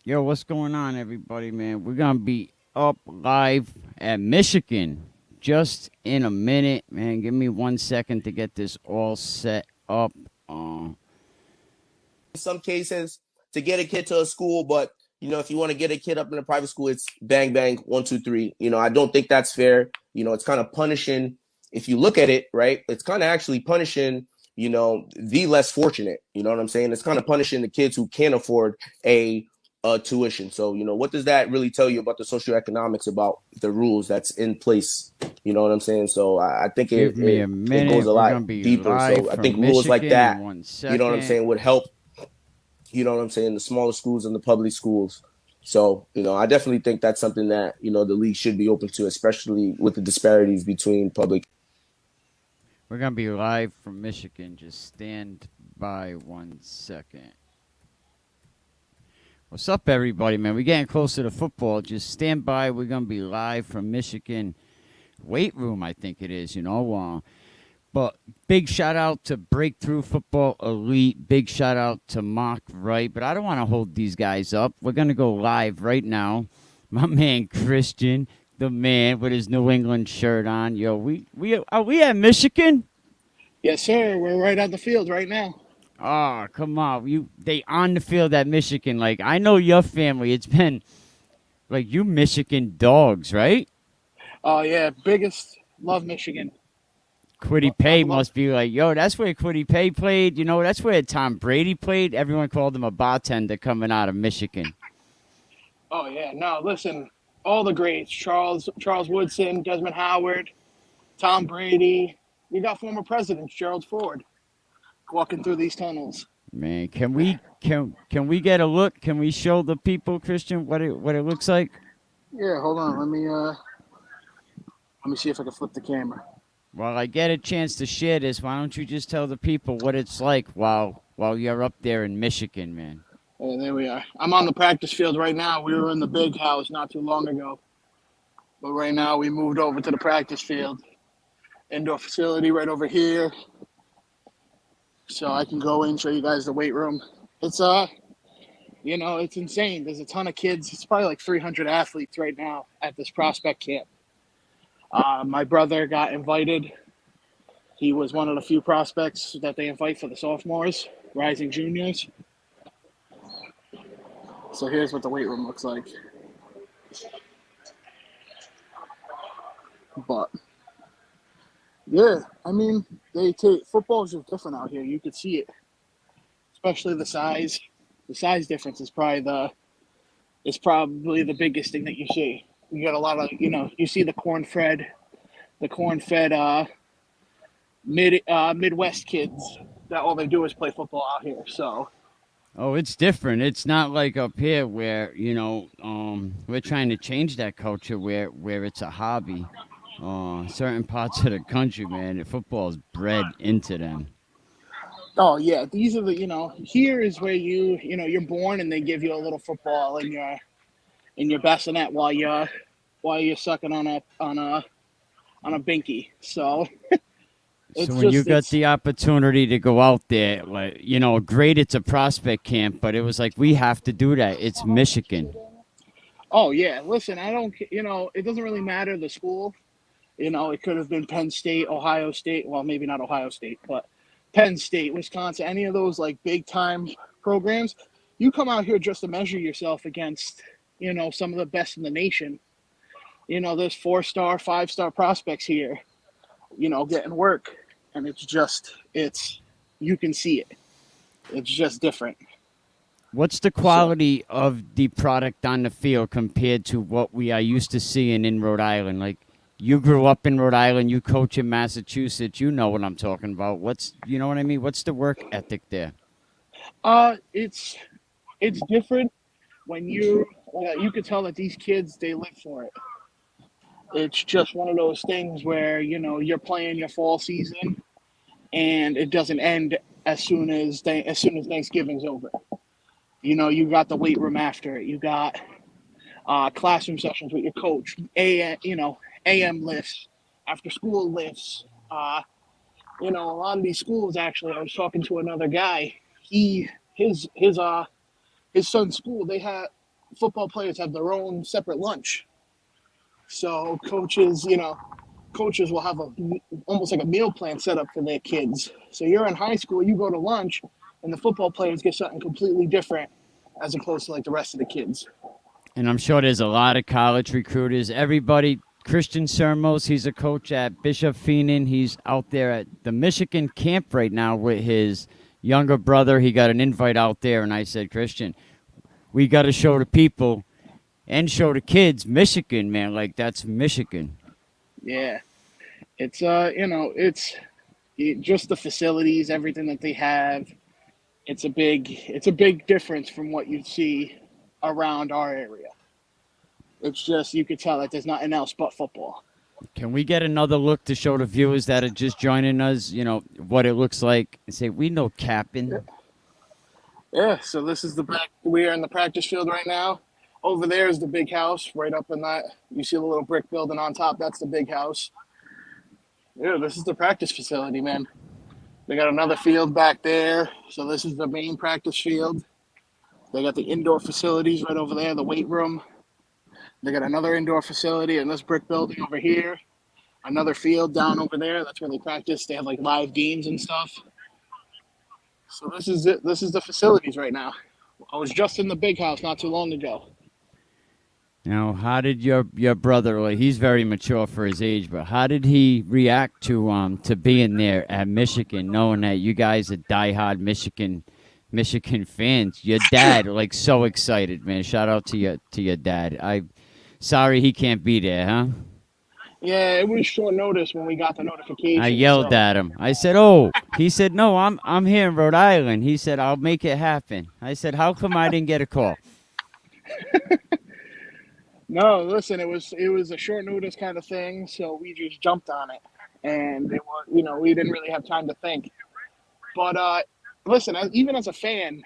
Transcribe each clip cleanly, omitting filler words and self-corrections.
Yo, what's going on, everybody, man? We're going to be up live at Michigan just in a minute, man. Give me 1 second to get this all set up. Uh, In some cases to get a kid to a school, but if you want to get a kid up in a private school, it's bang bang 1 2 3. I don't think that's fair. It's kind of punishing. If you look at it, right, it's kind of actually punishing. The less fortunate. You know what I'm saying? It's kind of punishing the kids who can't afford a tuition. So what does that really tell you about the socioeconomics about the rules that's in place? You know what I'm saying? So I think give it me a it it goes minute. a We're lot going to be deeper. live So I think from rules like Michigan in that, one you know what I'm second. saying, would help, the smaller schools and the public schools. So, I definitely think that's something that, the league should be open to, especially with the disparities between public. We're going to be live from Michigan. Just stand by 1 second. What's up, everybody, man? We're getting closer to football. Just stand by. We're going to be live from Michigan weight room, I think it is, But big shout out to Breakthrough Football Elite. Big shout out to Mock Wright. But I don't want to hold these guys up. We're going to go live right now. My man Christian, the man with his New England shirt on. Yo, we are we at Michigan? Yes, sir. We're right on the field right now. Oh, come on. They on the field at Michigan. Like, I know your family. It's been like you Michigan dogs, right? Oh yeah, biggest love Michigan. Quiddy I've Pay loved. must be like, yo, that's where Quiddy Pay played. That's where Tom Brady played. Everyone called him a bartender coming out of Michigan. Oh yeah. No, listen, all the greats: Charles Woodson, Desmond Howard, Tom Brady. We got former presidents, Gerald Ford, walking through these tunnels. Man, can we get a look? Can we show the people, Christian, what it looks like? Yeah. Hold on. Let me see if I can flip the camera. While I get a chance to share this, why don't you just tell the people what it's like while you're up there in Michigan, man? There we are. I'm on the practice field right now. We were in the big house not too long ago, but right now we moved over to the practice field, indoor facility right over here. So I can go in, show you guys the weight room. It's it's insane. There's a ton of kids. It's probably like 300 athletes right now at this prospect camp. My brother got invited. He was one of the few prospects that they invite for the sophomores, rising juniors. So here's what the weight room looks like. But yeah, I mean, they take football is just different out here. You could see it, especially the size. The size difference is probably the biggest thing that you see. You got a lot of you see the corn fed Midwest kids that all they do is play football out here. So Oh, it's different. It's not like up here where we're trying to change that culture where it's a hobby. Certain parts of the country, man, football is bred into them. oh yeah, these are the here is where you're born and they give you a little football in your bassinet while you're sucking on a binky. So So it's when you just got it's the opportunity to go out there, like great, it's a prospect camp, but it was like we have to do that. It's Michigan. oh yeah. Listen, I don't it doesn't really matter the school. It could have been Penn State, Ohio State. Well, maybe not Ohio State, but Penn State, Wisconsin, any of those like big time programs. You come out here just to measure yourself against, some of the best in the nation. There's 4-star, 5-star prospects here, getting work. And you can see it. It's just different. What's the So, quality of the product on the field compared to what we are used to seeing in Rhode Island? Like you grew up in Rhode Island, you coach in Massachusetts, you know what I'm talking about. You know what I mean? What's the work ethic there? it's different when you could tell that these kids, they live for it. It's just one of those things where, you're playing your fall season and it doesn't end as soon as Thanksgiving's over. You got the weight room after it. You got classroom sessions with your coach, AM lifts, after school lifts. A lot of these schools, actually, I was talking to another guy. His son's school, they had football players have their own separate lunch. So coaches will have a almost like a meal plan set up for their kids. So you're in high school, you go to lunch, and the football players get something completely different as opposed to like the rest of the kids. And I'm sure there's a lot of college recruiters. Everybody, Christian Sermos, he's a coach at Bishop Feenan. He's out there at the Michigan camp right now with his younger brother. He got an invite out there, and I said, Christian, we got to show the people and show the kids Michigan, man. Like, that's Michigan. Yeah, it's just the facilities, everything that they have. It's a big difference from what you see around our area. It's just you could tell that there's nothing else but football. Can we get another look to show the viewers that are just joining us, what it looks like? And say, we know Captain. Yeah, so this is we are in the practice field right now. Over there is the big house, right up in that. You see the little brick building on top, that's the big house. Yeah, this is the practice facility, man. They got another field back there. So this is the main practice field. They got the indoor facilities right over there, the weight room. They got another indoor facility in this brick building over here. Another field down over there. That's where they practice. They have like live games and stuff. So this is it. This is the facilities right now. I was just in the big house not too long ago. Now, how did your brother, like, he's very mature for his age, but how did he react to being there at Michigan, knowing that you guys are diehard Michigan fans? Your dad, like, so excited, man. Shout out to your dad. Sorry he can't be there, huh? Yeah, it was short notice when we got the notification. I yelled at him. I said, "Oh," he said, "No, I'm here in Rhode Island." He said, "I'll make it happen." I said, "How come I didn't get a call?" No, listen, it was a short notice kind of thing, so we just jumped on it, and it was, we didn't really have time to think. But listen, even as a fan,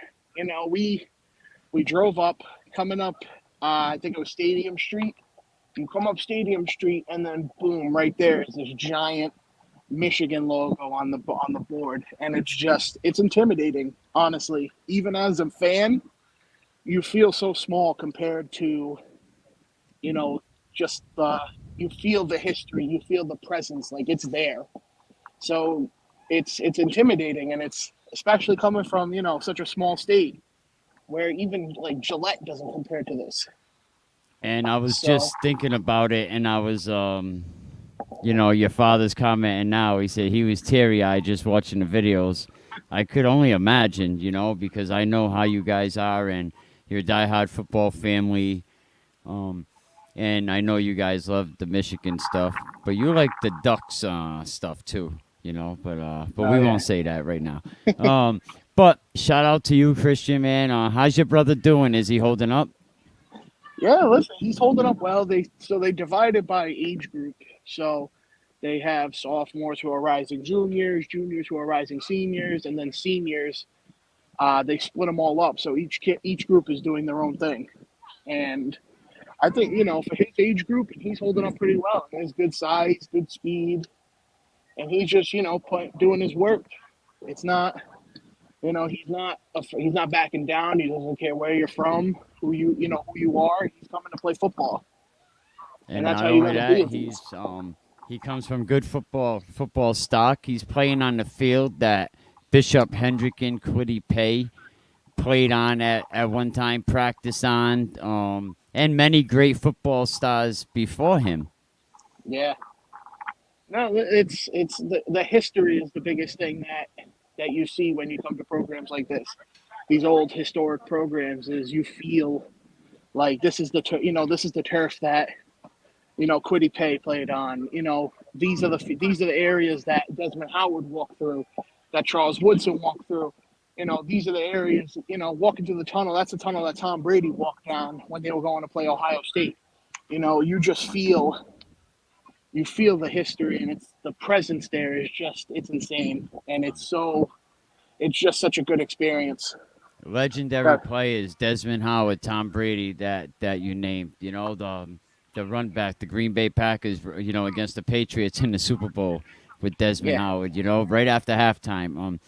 we drove up, coming up, I think it was Stadium Street. You come up Stadium Street, and then boom, right there is this giant Michigan logo on the board, and it's intimidating, honestly. Even as a fan, you feel so small compared to, just you feel the history, you feel the presence, like it's there. So it's intimidating, and it's especially coming from such a small state where even like Gillette doesn't compare to this. And I was just thinking about it, and I was, your father's commenting now. He said he was teary-eyed just watching the videos. I could only imagine, because I know how you guys are, and you're a diehard football family. And I know you guys love the Michigan stuff, but you like the Ducks stuff too, But we won't say that right now. But shout out to you, Christian, man. How's your brother doing? Is he holding up? Yeah, listen, he's holding up well. They divided by age group. So they have sophomores who are rising juniors, juniors who are rising seniors, and then seniors. They split them all up. So each group is doing their own thing. And I think, for his age group, he's holding up pretty well. He has good size, good speed, and he's just, doing his work. It's not, he's not backing down. He doesn't care where you're from, who you are. He's coming to play football. And that's how you got to be. He comes from good football stock. He's playing on the field that Bishop Hendrick and Quiddy Pay played on at one time, practice on, and many great football stars before him. Yeah. No, it's the history is the biggest thing that you see when you come to programs like this. These old historic programs is you feel like this is the turf that Quiddy Pay played on. These are the areas that Desmond Howard walked through, that Charles Woodson walked through. These are the areas, walking through the tunnel. That's the tunnel that Tom Brady walked down when they were going to play Ohio State. You just feel the history, and it's the presence there is it's insane. And it's just such a good experience. Legendary players, Desmond Howard, Tom Brady, that you named, the run back, the Green Bay Packers, against the Patriots in the Super Bowl with Desmond Howard, right after halftime.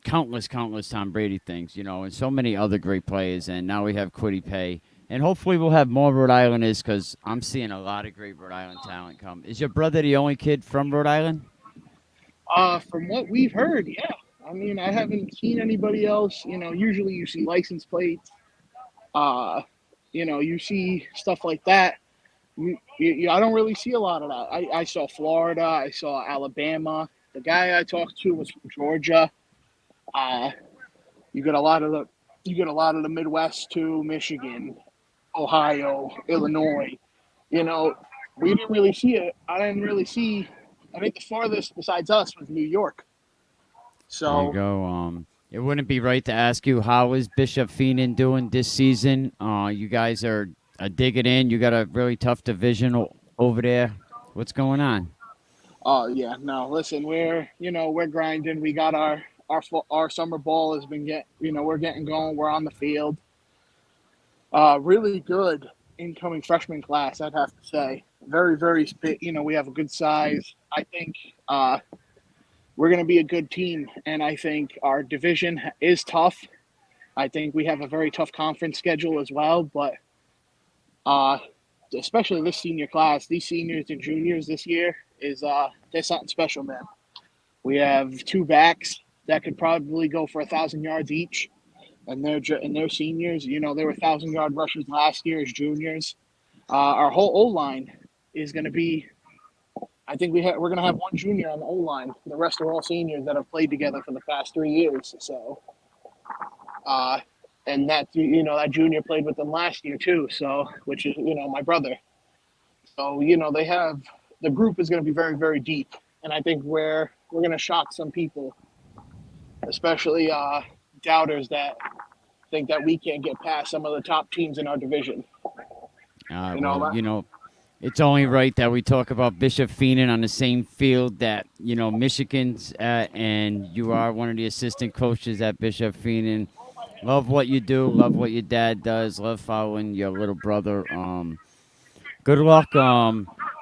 countless Tom Brady things, and so many other great players. And now we have Quiddy Pay. And hopefully we'll have more Rhode Islanders because I'm seeing a lot of great Rhode Island talent come. Is your brother the only kid from Rhode Island? From what we've heard, yeah. I mean, I haven't seen anybody else. Usually you see license plates. Uh, you see stuff like that. I don't really see a lot of that. I saw Florida. I saw Alabama. The guy I talked to was from Georgia. Uh, you get a lot of the Midwest too, Michigan, Ohio, Illinois. We didn't really see it. I didn't really see. I think the farthest besides us was New York. There you So go. It wouldn't be right to ask you how is Bishop Feenan doing this season. You guys are digging in. You got a really tough division over there. What's going on? yeah, no, listen, we're grinding. We got our summer ball has been we're getting going. We're on the field. Really good incoming freshman class, I'd have to say. Very, very, we have a good size. I think we're going to be a good team, and I think our division is tough. I think we have a very tough conference schedule as well, but uh, especially this senior class, these seniors and juniors this year there's something special, man. We have two backs that could probably go for 1,000 yards each, and they're seniors. They were 1,000-yard rushers last year as juniors. Our whole O line is going to be. I think we're going to have one junior on the O line. The rest are all seniors that have played together for the past 3 years. So, and that junior played with them last year too. So, which is my brother. So the group is going to be very, very deep, and I think we're going to shock some people, especially doubters that think that we can't get past some of the top teams in our division. It's only right that we talk about Bishop Feenan on the same field that, Michigan's at, and you are one of the assistant coaches at Bishop Feenan. Love what you do. Love what your dad does. Love following your little brother. Good luck.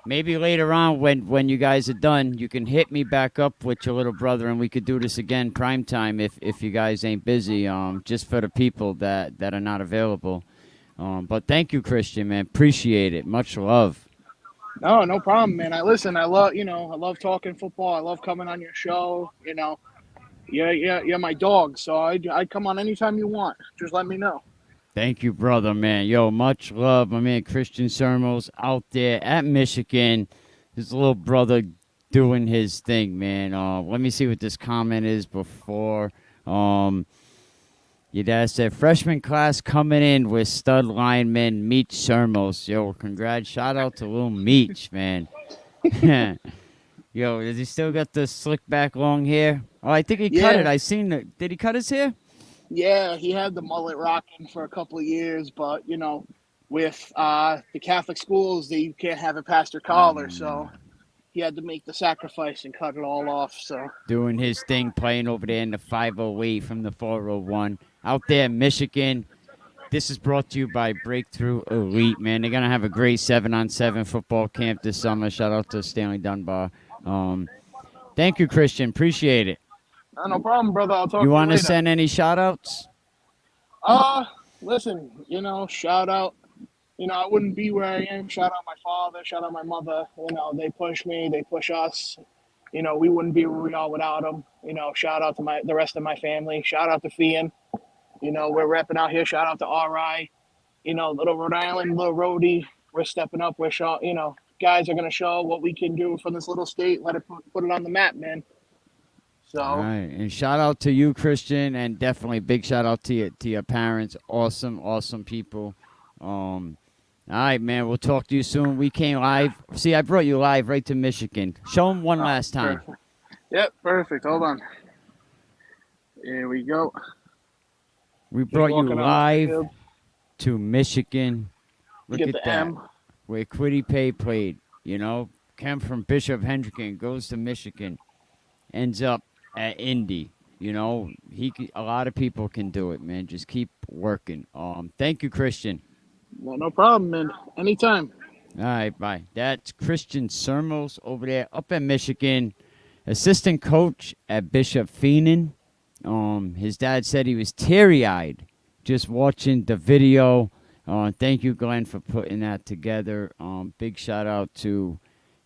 Maybe later on when you guys are done, you can hit me back up with your little brother, and we could do this again prime time if you guys ain't busy, just for the people that are not available. But thank you, Christian, man. Appreciate it. Much love. No problem, man. I love talking football. I love coming on your show. You're my dog, so I'd come on anytime you want. Just let me know. Thank you, brother, man. Yo, much love. My man Christian Sermos out there at Michigan. His little brother doing his thing, man. Let me see what this comment is before. Your dad said, freshman class coming in with stud lineman Meech Sermos. Yo, congrats. Shout out to little Meech, man. Yo, does he still got the slick back long hair? Oh, I think he cut it. I seen it. Did he cut his hair? Yeah, he had the mullet rocking for a couple of years, but with the Catholic schools, you can't have it past your collar, so he had to make the sacrifice and cut it all off. So doing his thing, playing over there in the 508 from the 401 out there in Michigan. This is brought to you by Breakthrough Elite, man. They're gonna have a great 7-on-7 football camp this summer. Shout out to Stanley Dunbar. Thank you, Christian. Appreciate it. No problem, brother. I'll talk to you later. You want to send any shout-outs? Listen, shout out. I wouldn't be where I am. Shout out my father. Shout out my mother. They push me. They push us. We wouldn't be where we are without them. Shout out to the rest of my family. Shout out to Fian. We're repping out here. Shout out to RI. Little Rhode Island, little roadie. We're stepping up. We're showing, guys are going to show what we can do from this little state. Let it put it on the map, man. So. All right, and shout out to you, Christian, and definitely big shout out to your parents. Awesome people. All right, man. We'll talk to you soon. We came live. See, I brought you live right to Michigan. Show them one last time. Perfect. Yep, perfect. Hold on. Here we go. We brought you live to Michigan. Look at that. M. Where Quiddy Pay played. Came from Bishop Hendricken, goes to Michigan, ends up at Indy. A lot of people can do it, man. Just keep working. Thank you, Christian. No problem, man. Anytime. All right, bye. That's Christian Sermos over there up at Michigan, assistant coach at Bishop Feenan. His dad said he was teary-eyed just watching the video. Thank you, Glenn, for putting that together. Big shout out to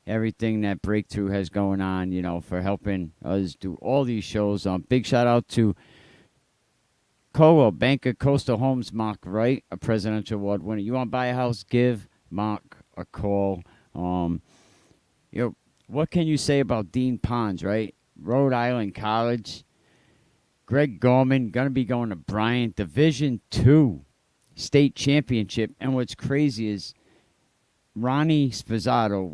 everything that Breakthrough has going on, you know, for helping us do all these shows. Big shout out to Coa, Bank of Coastal Homes, Mark Wright, a presidential award winner. You want to buy a house? Give Mark a call. You know, what can you say about Dean Pons, right? Rhode Island College. Greg Gorman going to be going to Bryant, Division II state championship. And what's crazy is Ronnie Spazzato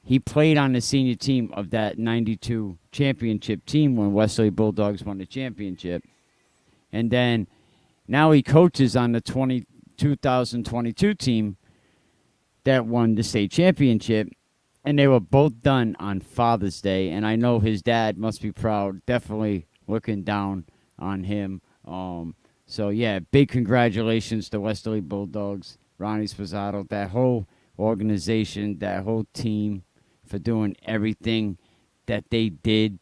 he played on the senior team of that 92 championship team when Westerly Bulldogs won the championship. And then now he coaches on the 2022 team that won the state championship. And they were both done on Father's Day. And I know his dad must be proud, definitely looking down on him. So, yeah, big congratulations to Westerly Bulldogs, Ronnie Spazzato, that whole organization, that whole team for doing everything that they did.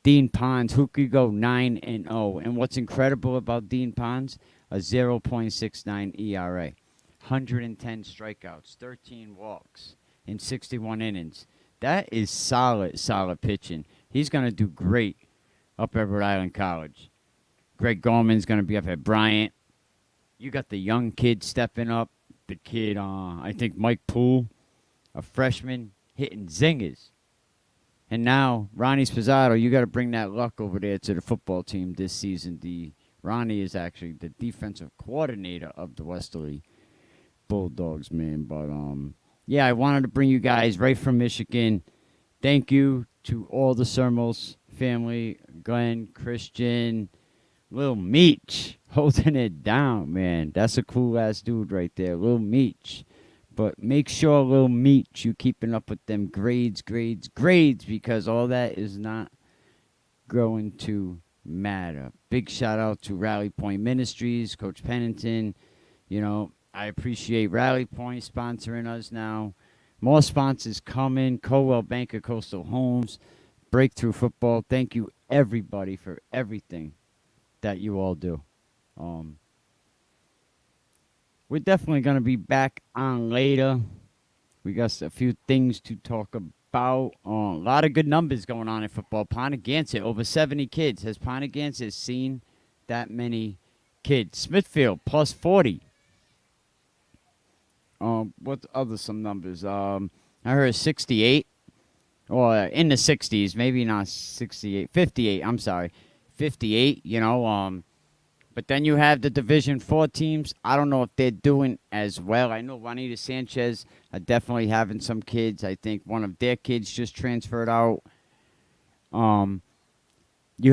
Dean Pons, who could go 9-0. And what's incredible about Dean Pons, a 0.69 ERA, 110 strikeouts, 13 walks in 61 innings. That is solid pitching. He's going to do great up at Rhode Island College. Greg Gorman's going to be up at Bryant. You got the young kid stepping up. The kid, I think Mike Poole, a freshman, hitting zingers. And now, Ronnie Spazzato, you got to bring that luck over there to the football team this season. Ronnie is actually the defensive coordinator of the Westerly Bulldogs, man. But, yeah, I wanted to bring you guys right from Michigan. Thank you to all the Sermos family, Glenn, Christian, Lil Meech, holding it down, man. That's a cool-ass dude right there, Lil Meech. But make sure, Lil Meech, you keeping up with them grades, because all that is not going to matter. Big shout-out to Rally Point Ministries, Coach Pennington. You know, I appreciate Rally Point sponsoring us now. More sponsors coming. Coldwell Banker, Coastal Homes, Breakthrough Football. Thank you, everybody, for everything that you all do. We're definitely going to be back on later. We got a few things to talk about. A lot of good numbers going on in football. Pontegansett, over 70 kids. Has Pontegansett seen that many kids? Smithfield, plus 40. What other some numbers? I heard 68. Or in the 60s. Maybe not 68. 58, I'm sorry. 58, you know. But then you have the Division IV teams. I don't know if they're doing as well. I know Juanita Sanchez are definitely having some kids. I think one of their kids just transferred out. You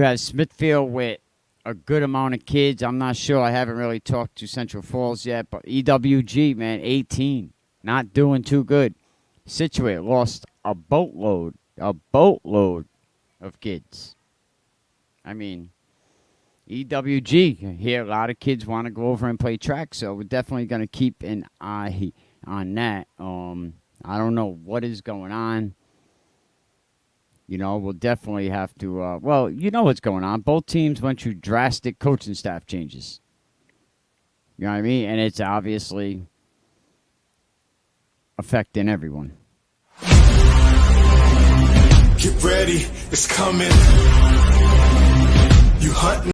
have Smithfield with a good amount of kids. I'm not sure. I haven't really talked to Central Falls yet. But EWG, man, 18. Not doing too good. Situate lost a boatload of kids. I mean, EWG, here a lot of kids want to go over and play track, so we're definitely going to keep an eye on that. I don't know what is going on. You know, we'll definitely have to, well, you know what's going on. Both teams went through drastic coaching staff changes. You know what I mean? And it's obviously affecting everyone. Get ready, it's coming.